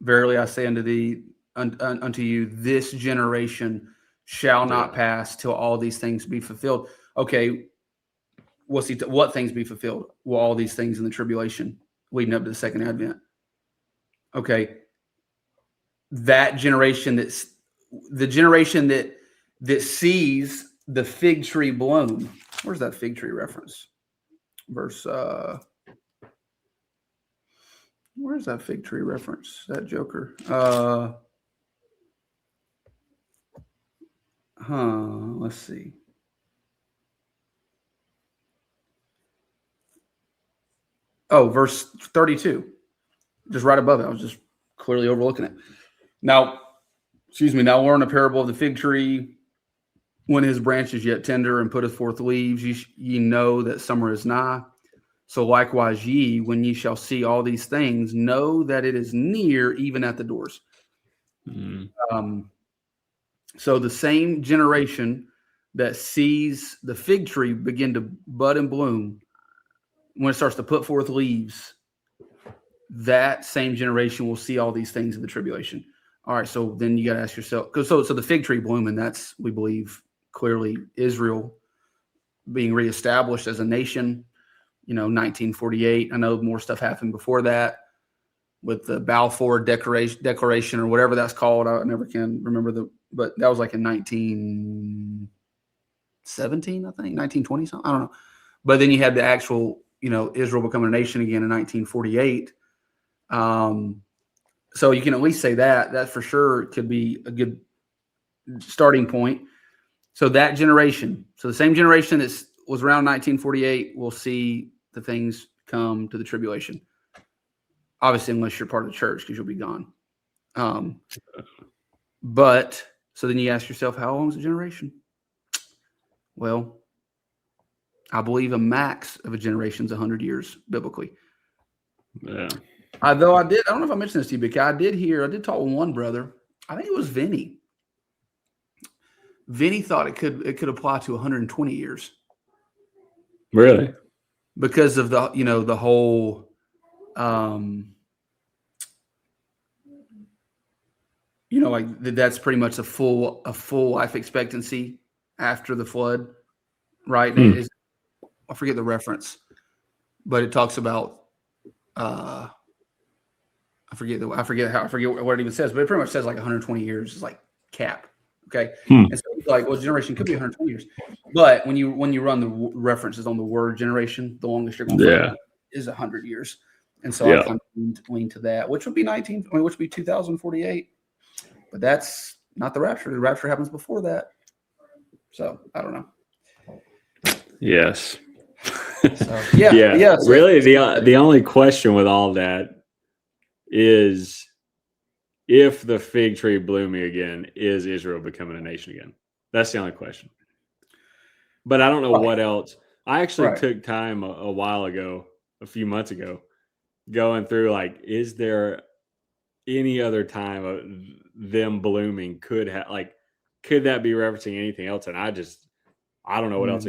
Verily I say unto you, this generation shall not pass till all these things be fulfilled. Okay, what things be fulfilled? Well, all these things in the tribulation leading up to the second advent. Okay, that generation that's the generation that sees the fig tree bloom. Where's that fig tree reference? Verse where's that fig tree reference? That joker. Let's see. Oh, verse 32. Just right above it. I was just clearly overlooking it. Now, now learn a parable of the fig tree. When his branch is yet tender and putteth forth leaves, ye know that summer is nigh. So likewise ye, when ye shall see all these things, know that it is near, even at the doors. So the same generation that sees the fig tree begin to bud and bloom, when it starts to put forth leaves, that same generation will see all these things in the tribulation. All right, so then you got to ask yourself, so the fig tree blooming, that's, we believe, clearly Israel being reestablished as a nation, 1948. I know more stuff happened before that with the Balfour Declaration or whatever that's called. I never can remember but that was like in 1917, I think, 1920 something. I don't know. But then you had the actual, Israel becoming a nation again in 1948. So you can at least say that for sure could be a good starting point. So that generation, so the same generation that was around 1948 will see the things come to the tribulation. Obviously, unless you're part of the church, because you'll be gone. But so then you ask yourself, how long is a generation? Well, I believe a max of a generation is 100 years biblically. Yeah. Though I don't know if I mentioned this to you, but I did talk with one brother. I think it was Vinny. Vinny thought it could apply to 120 years. Really? Because of the the whole like that's pretty much a full life expectancy after the flood, right? I forget the reference, but it talks about I forget what it even says, but it pretty much says like 120 years is like cap. Okay. And so it's like, well, generation could be 120 years. But when you run the references on the word generation, the longest you're going to find is 100 years. And so I kind of lean to that, which would be which would be 2048. But that's not the rapture. The rapture happens before that. So I don't know. Yes. So, yeah. So really, the only question with all that is, if the fig tree blooming again, is Israel becoming a nation again? That's the only question. But I don't know what else. I actually took time a while ago, a few months ago, going through like, is there any other time of them blooming could that be referencing anything else? And I don't know what else